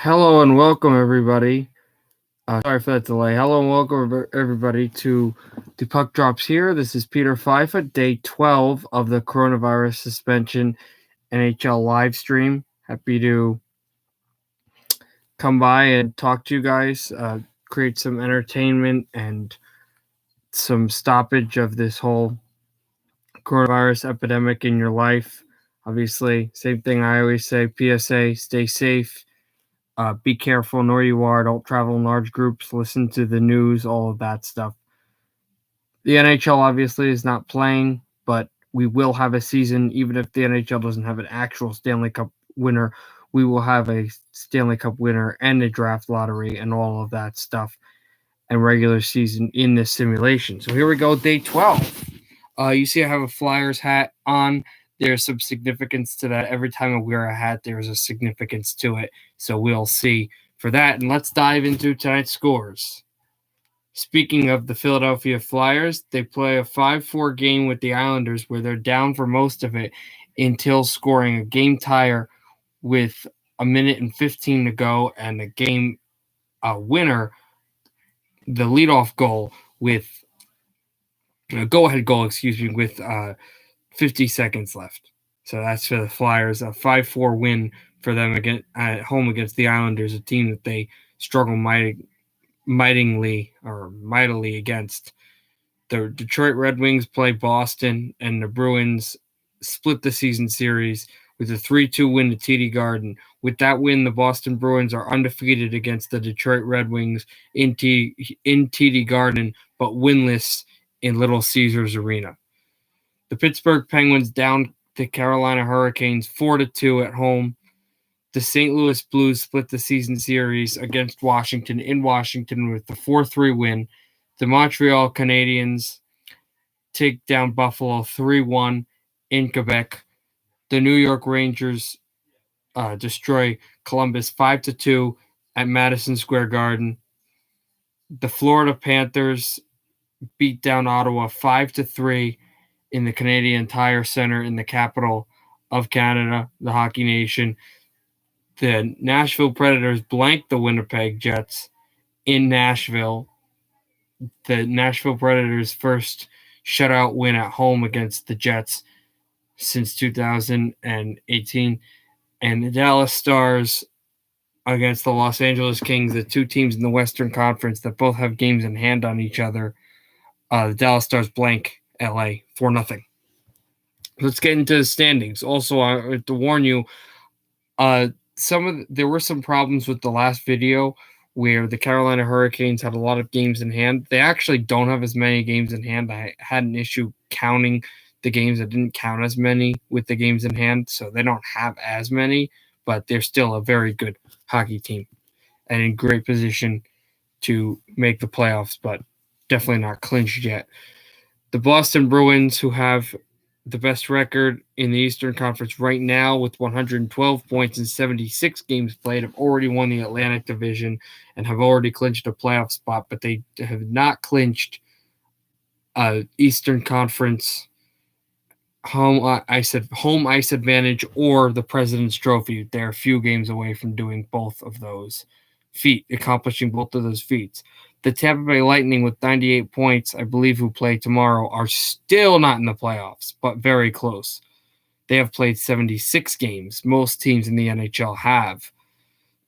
Hello and welcome, everybody. Sorry for that delay. Hello and welcome, everybody, to the Puck Drops here. This is Peter Fifa, day 12 of the coronavirus suspension NHL live stream. Happy to come by and talk to you guys, create some entertainment and some stoppage of this whole coronavirus epidemic in your life. Obviously, same thing I always say, PSA, stay safe. Be careful, know where you are. Don't travel in large groups. Listen to the news, all of that stuff. The NHL obviously is not playing, but we will have a season. Even if the NHL doesn't have an actual Stanley Cup winner, we will have a Stanley Cup winner and a draft lottery and all of that stuff and regular season in this simulation. So here we go, day 12. You see I have a Flyers hat on. There's some significance to that. Every time I wear a hat, there's a significance to it. So we'll see for that. And let's dive into tonight's scores. Speaking of the Philadelphia Flyers, they play a 5-4 game with the Islanders where they're down for most of it until scoring a game tire with a minute and 15 to go and a game winner, the leadoff goal with go-ahead goal, with 50 seconds left. So that's for the Flyers, a 5-4 win for them at home against the Islanders, a team that they struggle mightily against. The Detroit Red Wings play Boston, and the Bruins split the season series with a 3-2 win at TD Garden. With that win, the Boston Bruins are undefeated against the Detroit Red Wings in TD Garden, but winless in Little Caesars Arena. The Pittsburgh Penguins down the Carolina Hurricanes 4-2 at home. The St. Louis Blues split the season series against Washington in Washington with the 4-3 win. The Montreal Canadiens take down Buffalo 3-1 in Quebec. The New York Rangers destroy Columbus 5-2 at Madison Square Garden. The Florida Panthers beat down Ottawa 5-3 in the Canadian Tire Center in the capital of Canada, the Hockey Nation. The Nashville Predators blanked the Winnipeg Jets in Nashville. The Nashville Predators' first shutout win at home against the Jets since 2018. And the Dallas Stars against the Los Angeles Kings, the two teams in the Western Conference that both have games in hand on each other. The Dallas Stars blank LA 4-0. Let's get into the standings. Also, I have to warn you, there were some problems with the last video where the Carolina Hurricanes had a lot of games in hand. They actually don't have as many games in hand. I had an issue counting the games. I didn't count as many with the games in hand, so they don't have as many, but they're still a very good hockey team and in great position to make the playoffs, but definitely not clinched yet. The Boston Bruins, who have the best record in the Eastern Conference right now with 112 points in 76 games played, have already won the Atlantic Division and have already clinched a playoff spot, but they have not clinched Eastern Conference home ice advantage or the President's Trophy. They're a few games away from doing both of those accomplishing both of those feats. The Tampa Bay Lightning with 98 points, I believe, who play tomorrow, are still not in the playoffs, but very close. They have played 76 games. Most teams in the NHL have.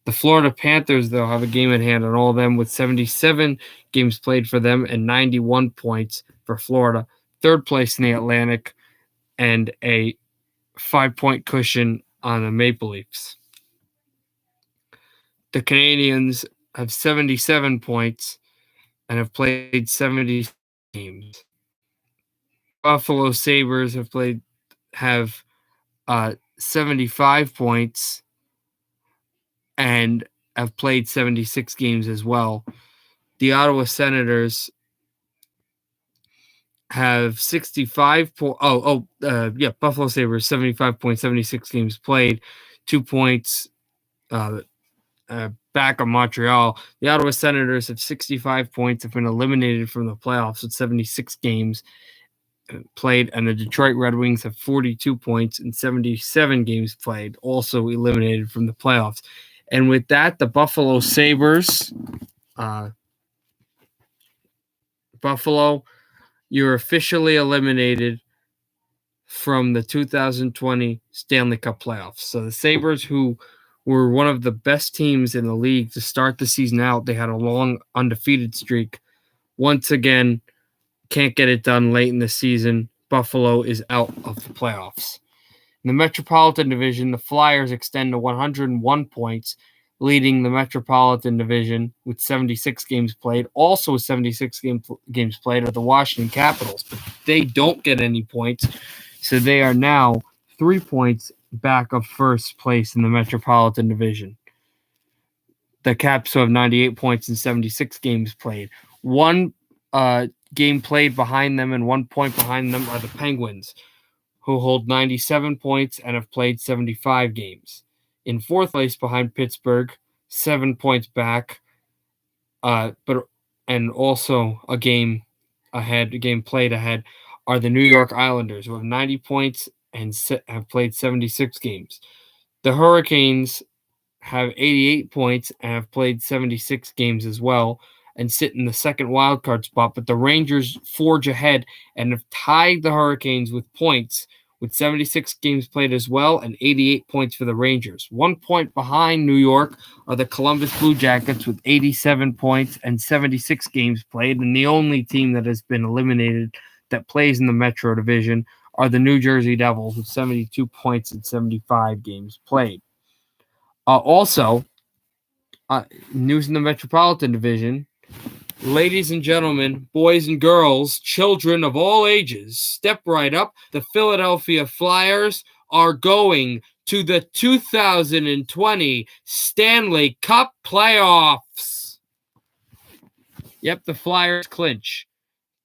The Florida Panthers, though, have a game in hand on all of them with 77 games played for them and 91 points for Florida. Third place in the Atlantic and a 5-point cushion on the Maple Leafs. The Canadiens have 77 points and have played 70 games. Buffalo Sabres have 75 points and have played 76 games as well. The Ottawa Senators have 65 points. Buffalo Sabres 75 points, 76 games played, 2 points back on Montreal. The Ottawa Senators have 65 points, have been eliminated from the playoffs with 76 games played, and the Detroit Red Wings have 42 points and 77 games played, also eliminated from the playoffs. And with that, the Buffalo Sabres, Buffalo, you're officially eliminated from the 2020 Stanley Cup playoffs. So the Sabres, who were one of the best teams in the league to start the season out, they had a long undefeated streak. Once again, can't get it done late in the season. Buffalo is out of the playoffs. In the Metropolitan Division, the Flyers extend to 101 points, leading the Metropolitan Division with 76 games played. Also with 76 games played are the Washington Capitals, but they don't get any points, so they are now 3 points back of first place in the Metropolitan Division. The Caps have 98 points in 76 games played. One game played behind them and 1 point behind them are the Penguins, who hold 97 points and have played 75 games. In fourth place behind Pittsburgh, 7 points back, and also a game played ahead, are the New York Islanders, who have 90 points and have played 76 games. The Hurricanes have 88 points and have played 76 games as well and sit in the second wildcard spot, but the Rangers forge ahead and have tied the Hurricanes with points with 76 games played as well and 88 points for the Rangers. 1 point behind New York are the Columbus Blue Jackets with 87 points and 76 games played, and the only team that has been eliminated that plays in the Metro Division are the New Jersey Devils with 72 points and 75 games played. Also, news in the Metropolitan Division. Ladies and gentlemen, boys and girls, children of all ages, step right up. The Philadelphia Flyers are going to the 2020 Stanley Cup playoffs. Yep, the Flyers clinch.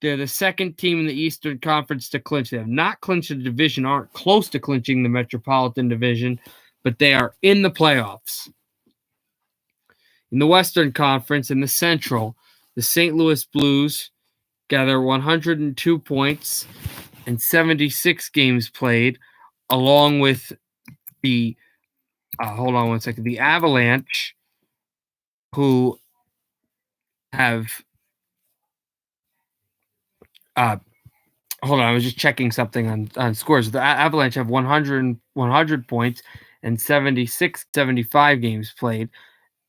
They're the second team in the Eastern Conference to clinch. They have not clinched the division, aren't close to clinching the Metropolitan Division, but they are in the playoffs. In the Western Conference, in the Central, the St. Louis Blues gather 102 points and 76 games played, along with the the Avalanche, who have I was just checking something on scores. The Avalanche have 100 points and 75 games played.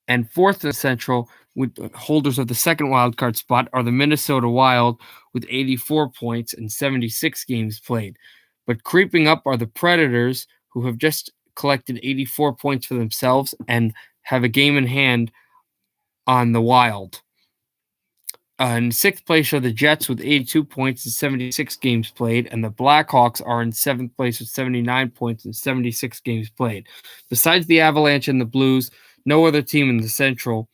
And fourth in the Central, with holders of the second wildcard spot, are the Minnesota Wild with 84 points and 76 games played. But creeping up are the Predators, who have just collected 84 points for themselves and have a game in hand on the Wild. In sixth place are the Jets with 82 points and 76 games played, and the Blackhawks are in seventh place with 79 points and 76 games played. Besides the Avalanche and the Blues, no other team in the Central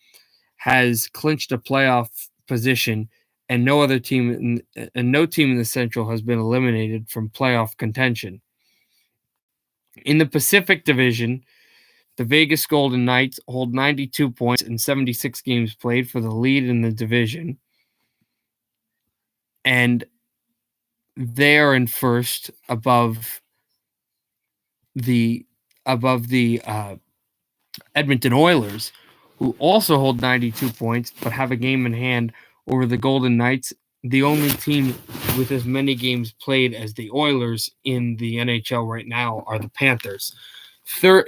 has clinched a playoff position, and no team in the Central has been eliminated from playoff contention. In the Pacific Division, the Vegas Golden Knights hold 92 points and 76 games played for the lead in the division, and they are in first above the Edmonton Oilers, who also hold 92 points but have a game in hand over the Golden Knights, the only team with as many games played as the Oilers in the NHL right now are the Panthers.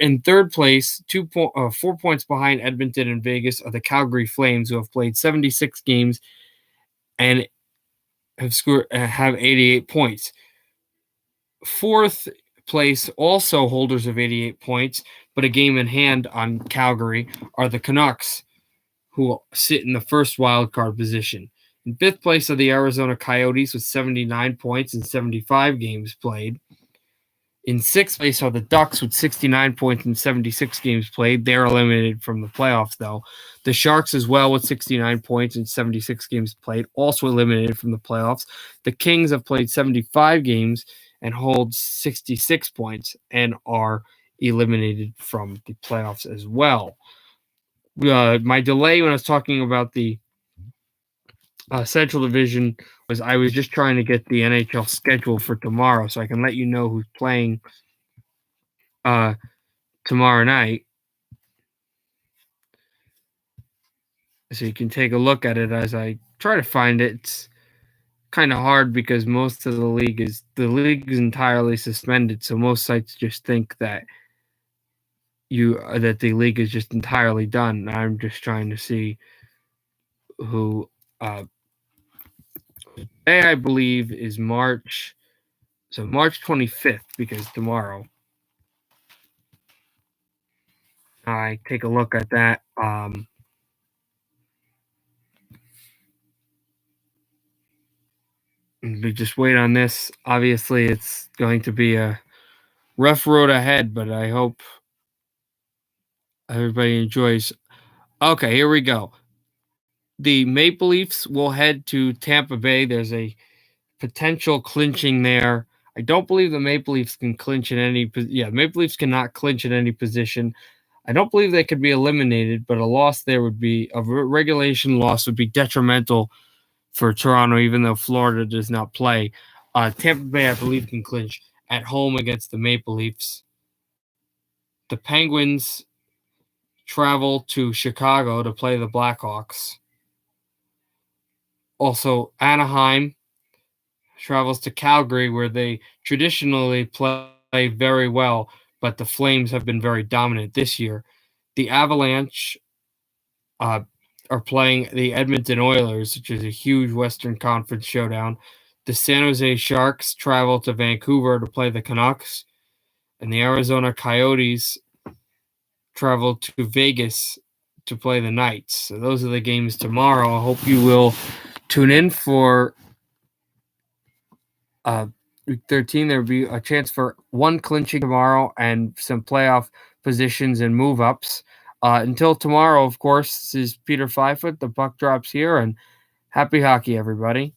In third place, 4 points behind Edmonton and Vegas, are the Calgary Flames, who have played 76 games and have 88 points. Fourth place, also holders of 88 points, but a game in hand on Calgary, are the Canucks, who sit in the first wildcard position. In fifth place are the Arizona Coyotes with 79 points and 75 games played. In sixth place are the Ducks with 69 points and 76 games played. They're eliminated from the playoffs, though. The Sharks as well with 69 points and 76 games played, also eliminated from the playoffs. The Kings have played 75 games and hold 66 points and are eliminated from the playoffs as well. My delay when I was talking about the Central Division was I was just trying to get the NHL schedule for tomorrow so I can let you know who's playing tomorrow night. So you can take a look at it as I try to find it. It's kind of hard because most of the league is entirely suspended, so most sites just think that the league is just entirely done. I'm just trying to see who uh today I believe is March 25th, because tomorrow I take a look at that. We just wait on this. Obviously, it's going to be a rough road ahead, but I hope everybody enjoys. Okay, here we go. The Maple Leafs will head to Tampa Bay. There's a potential clinching there. I don't believe the Maple Leafs can clinch in any. Yeah, Maple Leafs cannot clinch in any position. I don't believe they could be eliminated, but a loss there would be a regulation loss would be detrimental for Toronto, even though Florida does not play. Tampa Bay, I believe, can clinch at home against the Maple Leafs. The Penguins travel to Chicago to play the Blackhawks. Also, Anaheim travels to Calgary, where they traditionally play very well, but the Flames have been very dominant this year. The Avalanche uh, are playing the Edmonton Oilers, which is a huge Western Conference showdown. The San Jose Sharks travel to Vancouver to play the Canucks, and the Arizona Coyotes travel to Vegas to play the Knights. So those are the games tomorrow. I hope you will tune in for Week 13. There will be a chance for one clinching tomorrow and some playoff positions and move ups. Until tomorrow, of course, this is Peter Fivefoot. The puck drops here, and happy hockey, everybody.